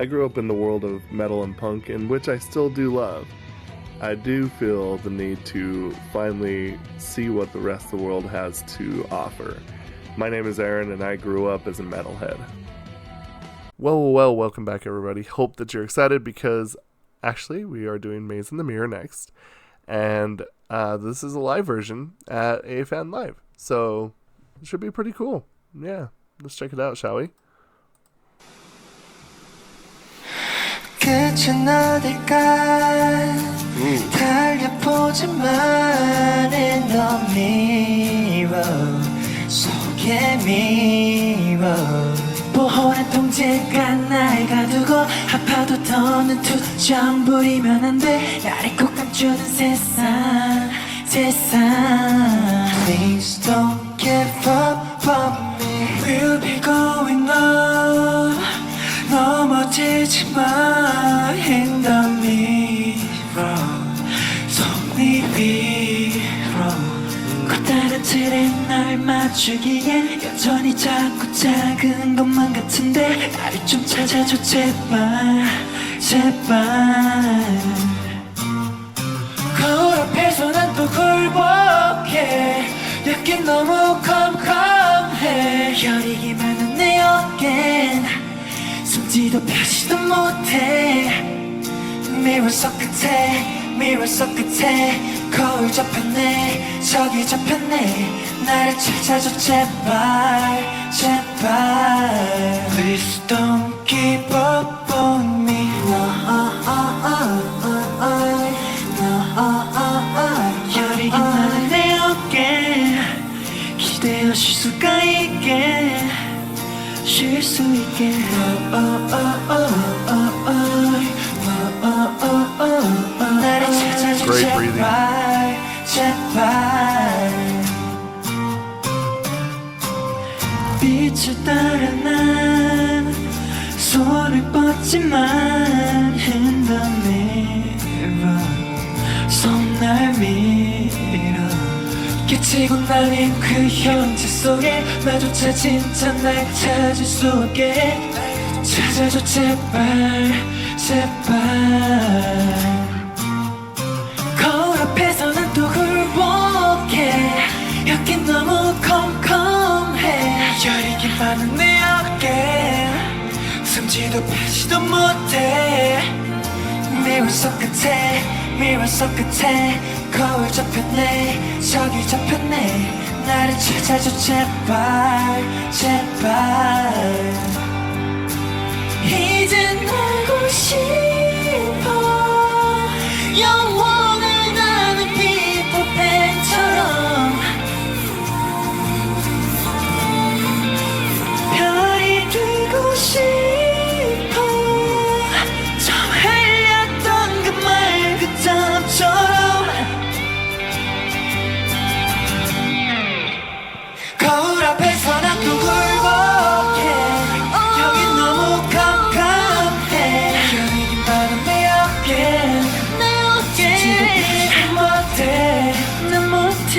I grew up in the world of metal and punk, in which I still do love. I do feel the need to finally see what the rest of the world has to offer. My name is Aaron, and I grew up as a metalhead. Well, welcome back, everybody. Hope that you're excited because actually we are doing Maze in the Mirror next. And this is a live version at AFAN Live. So it should be pretty cool. Yeah, let's check it out, shall we? 끝은 어딜까 달려보지만 in the mirror 속에 mirror 보호는 통제가 날 가두고 아파도 더는 투정 부리면 안돼 나를 꼭 감추는 세상 Please don't give up on me We'll be going on 넘어지지 마 in the mirror 손이 위로 커다란 틀에 날 맞추기엔 여전히 자꾸 작은 것만 같은데 나를 좀 찾아줘 제발 거울 앞에서 난 또 굴복해 여긴 너무 컴컴해 여리기 많은 내 어깨엔 숨지도 펴지도 못해 미워 속 끝에 거울 접혔네 저기 접혔네 나를 찾아줘 제발 Please don't give up on me 여리기 많은 내 어깨 기대어 쉴 수가 있게 쉴 수 있게 나를 찾아줘 제발 빛을 따라 난 손을 뻗지만 in the mirror 손날 밀어 깨치고 날린 그 형체 속에 나조차 진짜 날 찾을 수 없게 찾아줘 제발 거울 앞에서 난 또 굴복해 여긴 너무 컴컴해 여리기 많은 내 어깨 숨지도 펴지도 못해 미워 속 끝에 거울 접혔네 저기 접혔네 나를 찾아줘 제발 이젠 알고 싶어 영원을 나는 비법펜처럼 별이 되고 싶어 저 흘렸던 그 맑은 땀처럼 거울 앞에서 난 또 굴복해 여긴 너무 깜깜해 여리기 많은 내 어깨 지도 난 못해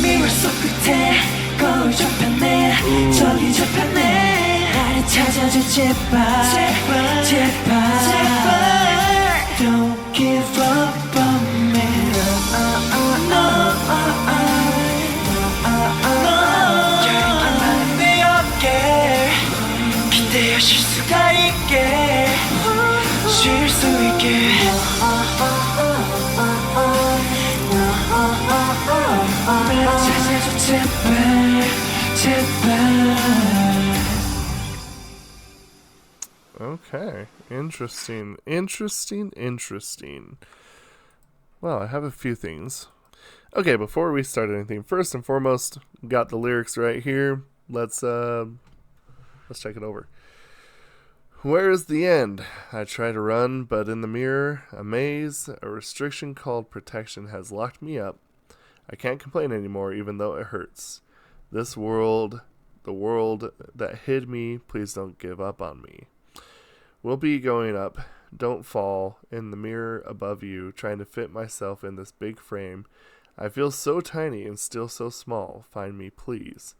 미워 속 끝에 거울 접혔네 저기 접혔네 나를 찾아줘 제발 Don't give up on me 기대어 쉴 수가 있게 쉴 수 있게 찾아줘 제발 Okay, interesting. Well, I have a few things. Okay, before we start anything, first and foremost, got the lyrics right here. Let's check it over. Where is the end? I try to run, but in the mirror, a maze, a restriction called protection has locked me up. I can't complain anymore, even though it hurts. This world, the world that hid me, please don't give up on me. We'll be going up. Don't fall. In the mirror above you, trying to fit myself in this big frame. I feel so tiny and still so small. Find me, please.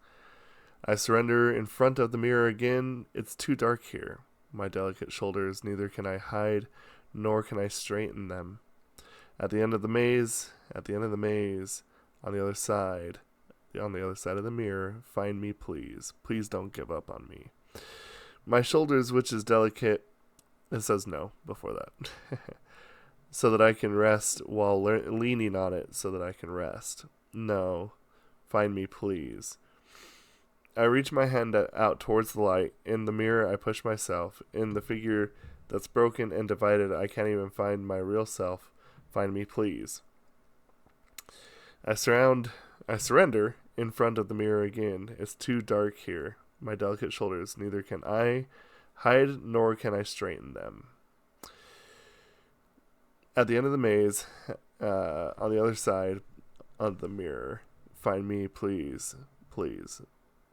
I surrender in front of the mirror again. It's too dark here. my delicate shoulders, neither can I hide, nor can I straighten them. At the end of the maze, at the end of the maze, on the other side of the mirror, find me, please. Please don't give up on me. My shoulders, which is delicate, it says no before that, so that I can rest while leaning on it, so that I can rest. No, find me, please. I reach my hand out towards the light. In the mirror, I push myself. In the figure that's broken and divided, I can't even find my real self. Find me, please. I surrender in front of the mirror again. It's too dark here. My delicate shoulders, neither can I hide nor can I straighten them. At the end of the maze, on the other side of the mirror, find me, please, please.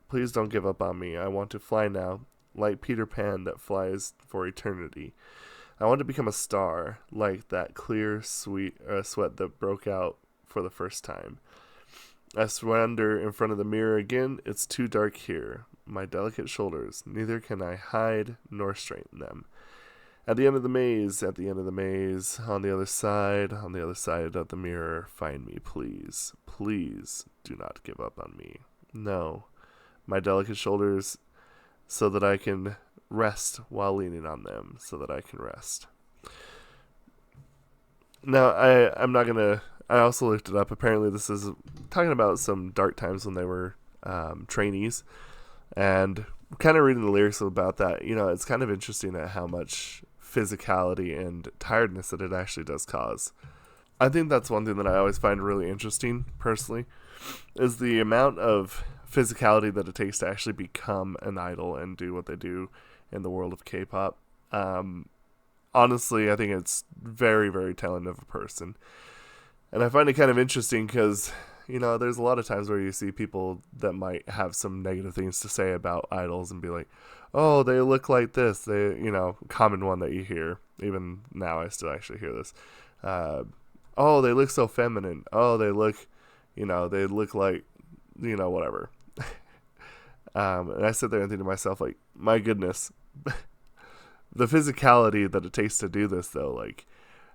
Please don't give up on me. I want to fly now, like Peter Pan that flies for eternity. I want to become a star, like that clear, sweet sweat that broke out for the first time. I surrender in front of the mirror again. It's too dark here. My delicate shoulders, neither can I hide nor straighten them. At the end of the maze, at the end of the maze, on the other side of the mirror, find me, please. Please do not give up on me. No, my delicate shoulders, so that I can rest while leaning on them, so that I can rest. Now, I also looked it up. Apparently this is talking about some dark times when they were trainees, and kind of reading the lyrics about that, it's kind of interesting at how much physicality and tiredness that it actually does cause. I think that's one thing that I always find really interesting, personally, is the amount of physicality that it takes to actually become an idol and do what they do in the world of K-pop. Honestly, I think it's very, very telling of a person. And I find it kind of interesting because, there's a lot of times where you see people that might have some negative things to say about idols and be like, oh, they look like this. They, common one that you hear. Even now, I still actually hear this. Oh, they look so feminine. Oh, they look like, whatever. And I sit there and think to myself, like, my goodness, the physicality that it takes to do this, though, like,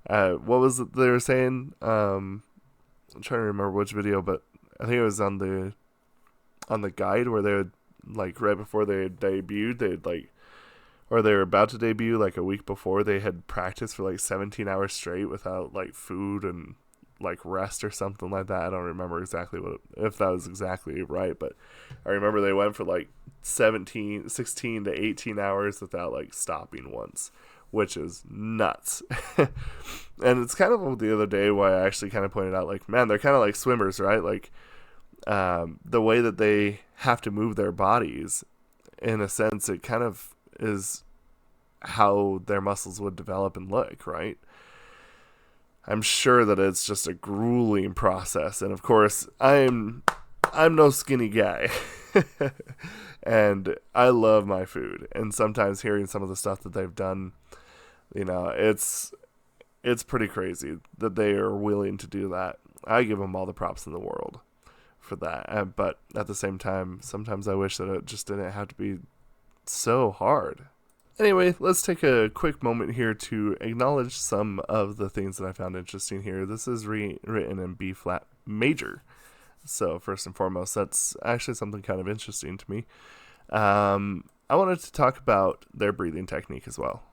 what was it they were saying? I'm trying to remember which video, but I think it was on the guide where they would, like, right before they had debuted, or they were about to debut, like, a week before, they had practiced for, like, 17 hours straight without, like, food and, like, rest or something like that. I don't remember exactly if that was exactly right, but I remember they went for, like, 16 to 18 hours without, like, stopping once, which is nuts. And it's kind of the other day why I actually kind of pointed out, like, man, they're kind of like swimmers, right? Like, the way that they have to move their bodies, in a sense, it kind of is how their muscles would develop and look, right? I'm sure that it's just a grueling process. And of course, I'm no skinny guy. And I love my food. And sometimes hearing some of the stuff that they've done, it's pretty crazy that they are willing to do that. I give them all the props in the world for that. But at the same time, sometimes I wish that it just didn't have to be so hard. Anyway, let's take a quick moment here to acknowledge some of the things that I found interesting here. This is written in B flat major. So first and foremost, that's actually something kind of interesting to me. I wanted to talk about their breathing technique as well.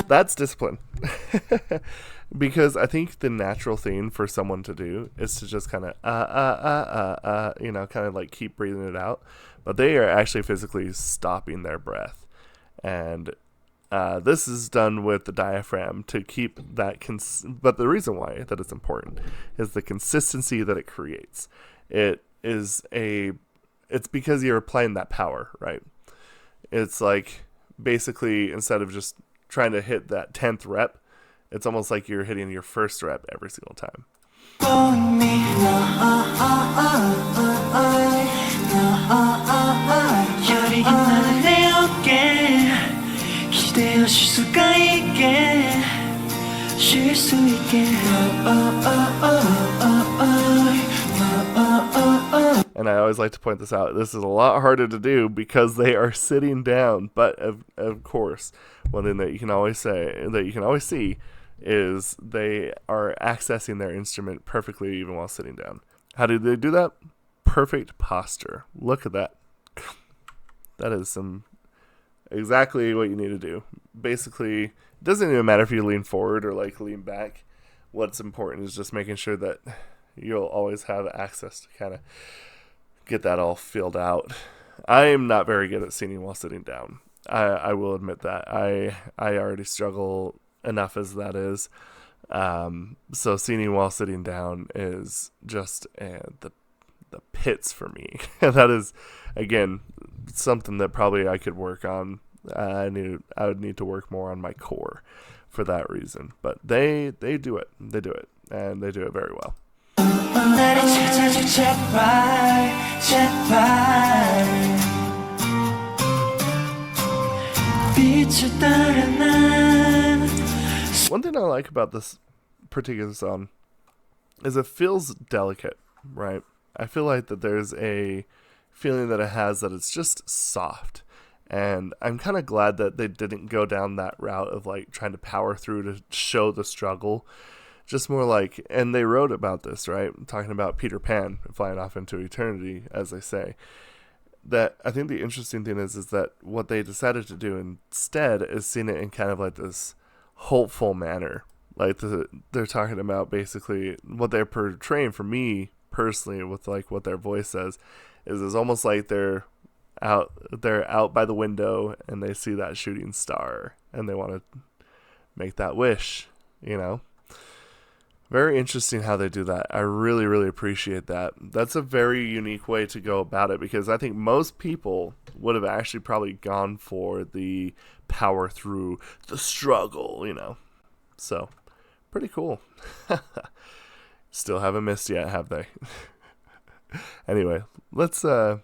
That's discipline. Because I think the natural thing for someone to do is to just kind of, kind of like keep breathing it out. But they are actually physically stopping their breath. And this is done with the diaphragm to keep that, but the reason why that it's important is the consistency that it creates. It's because you're applying that power, right? It's like, basically, instead of just trying to hit that 10th rep, it's almost like you're hitting your first rep every single time. and I always like to point this out, this is a lot harder to do because they are sitting down. But of course, one thing that you can always see is they are accessing their instrument perfectly even while sitting down. How do they do that? Perfect posture. Look at that. That is exactly what you need to do. Basically, it doesn't even matter if you lean forward or like lean back. What's important is just making sure that you'll always have access to kind of get that all filled out. I am not very good at singing while sitting down. I will admit that. I already struggle enough as that is. So singing while sitting down is just the pits for me. And that is, again, something that probably I could work on. I would need to work more on my core for that reason. But they do it. They do it. And they do it very well. One thing I like about this particular song is it feels delicate, right? I feel like that there's a feeling that it has that it's just soft. And I'm kind of glad that they didn't go down that route of like trying to power through to show the struggle. Just more like, and they wrote about this, right? Talking about Peter Pan flying off into eternity, as they say. That I think the interesting thing is that what they decided to do instead is seeing it in kind of like this hopeful manner. Like they're talking about basically what they're portraying for me personally with like what their voice says is almost like they're out by the window and they see that shooting star and they want to make that wish, you know? Very interesting how they do that. I really, really appreciate that. That's a very unique way to go about it because I think most people would have actually probably gone for the power through the struggle, you know? So, pretty cool. Still haven't missed yet, have they? Anyway, let's I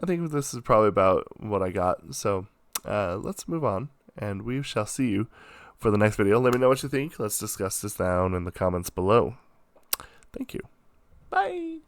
think this is probably about what I got. So, let's move on and we shall see you for the next video. Let me know what you think. Let's discuss this down in the comments below. Thank you. Bye.